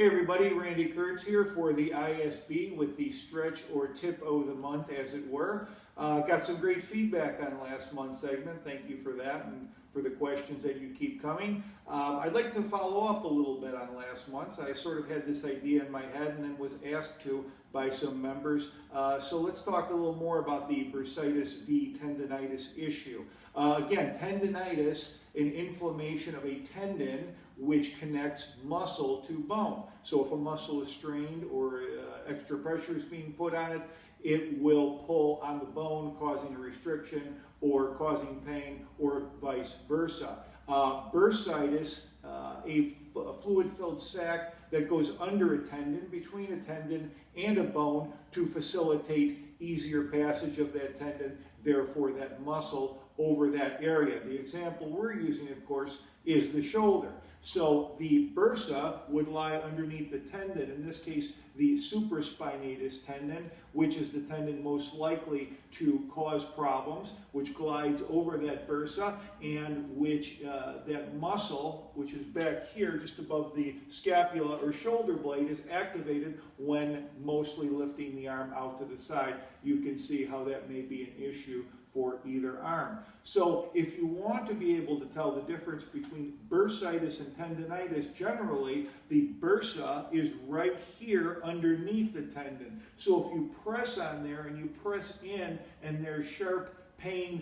Hey everybody, Randy Kurtz here for the ISB with the stretch or tip of the month, as it were. Got some great feedback on last month's segment. Thank you for that and for the questions that you keep coming. I'd like to follow up a little bit on last month's. I sort of had this idea in my head and then was asked to by some members. So let's talk a little more about the bursitis v. tendinitis issue. Again, tendinitis, an inflammation of a tendon which connects muscle to bone. So if a muscle is strained or extra pressure is being put on it, it will pull on the bone, causing a restriction or causing pain, or vice versa. Bursitis, a fluid-filled sac that goes under a tendon, between a tendon and a bone, to facilitate easier passage of that tendon, therefore that muscle, over that area. The example we're using, of course, is the shoulder. So the bursa would lie underneath the tendon, in this case the supraspinatus tendon, which is the tendon most likely to cause problems, which glides over that bursa, and which that muscle, which is back here just above the scapula or shoulder blade, is activated when mostly lifting the arm out to the side. You can see how that may be an issue for either arm. So if you want to be able to tell the difference between bursitis and tendinitis, generally the bursa is right here underneath the tendon. So if you press on there and you press in and there's sharp pain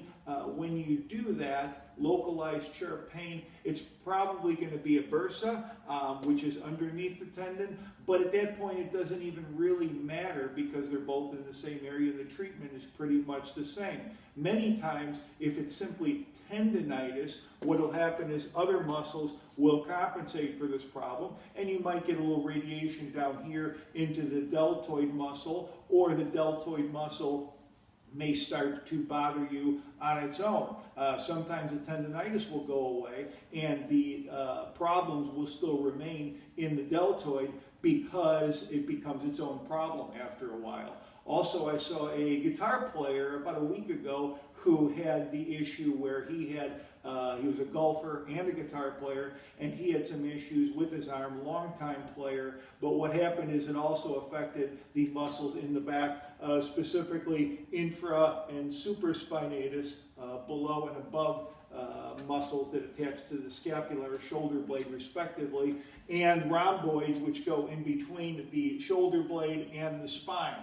when you do that, localized sharp pain, it's probably going to be a bursa, which is underneath the tendon, but at that point it doesn't even really matter because they're both in the same area. The treatment is pretty much the same. Many times, if it's simply tendinitis, what will happen is other muscles will compensate for this problem, and you might get a little radiation down here into the deltoid muscle, or the deltoid muscle may start to bother you on its own. Sometimes the tendinitis will go away and the problems will still remain in the deltoid because it becomes its own problem after a while. Also, I saw a guitar player about a week ago who had the issue where he was a golfer and a guitar player, and he had some issues with his arm, longtime player, but what happened is it also affected the muscles in the back, specifically infra and supraspinatus, below and above muscles that attach to the scapula or shoulder blade respectively, and rhomboids, which go in between the shoulder blade and the spine.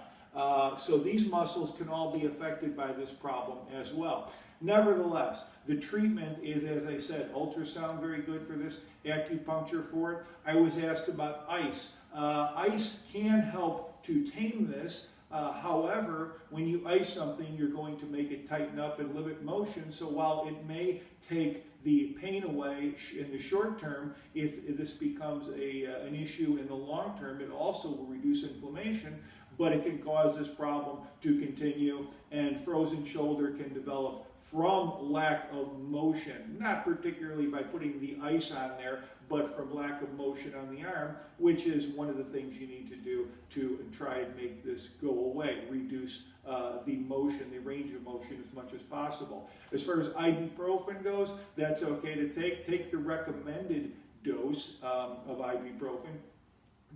So these muscles can all be affected by this problem as well. Nevertheless, the treatment is, as I said, ultrasound, very good for this, acupuncture for it. I was asked about ice. Ice can help to tame this. However, when you ice something, you're going to make it tighten up and limit motion. So while it may take the pain away in the short term, if this becomes an issue in the long term, it also will reduce inflammation, but it can cause this problem to continue, and frozen shoulder can develop from lack of motion, not particularly by putting the ice on there, but from lack of motion on the arm, which is one of the things you need to do to try and make this go away, reduce the motion, the range of motion as much as possible. As far as ibuprofen goes, that's okay to take. Take the recommended dose of ibuprofen.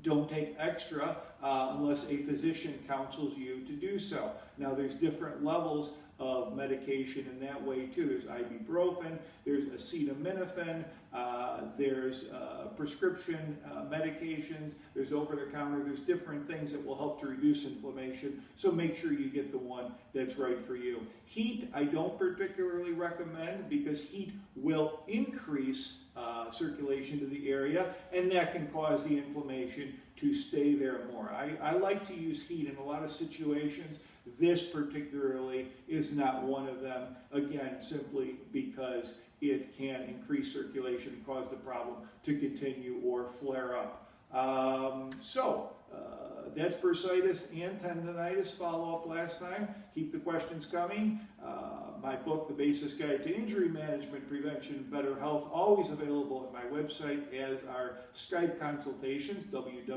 Don't take extra unless a physician counsels you to do so. Now, there's different levels of medication in that way too. There's ibuprofen, there's acetaminophen, there's prescription medications, there's over-the-counter, there's different things that will help to reduce inflammation, so make sure you get the one that's right for you. Heat, I don't particularly recommend because heat will increase circulation to the area, and that can cause the inflammation to stay there more. I like to use heat in a lot of situations. This particularly is not one of them, again, simply because it can increase circulation and cause the problem to continue or flare up. That's bursitis and tendinitis. Follow up last time. Keep the questions coming. My book, The Basis Guide to Injury Management, Prevention, Better Health, always available at my website, as are Skype consultations, www.drker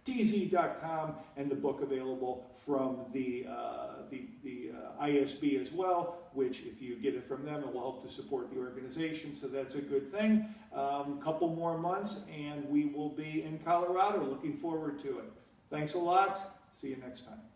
tz.com, and the book available from the ISB as well, which if you get it from them, it will help to support the organization, so that's a good thing. Couple more months and we will be in Colorado. Looking forward to it. Thanks a lot. See you next time.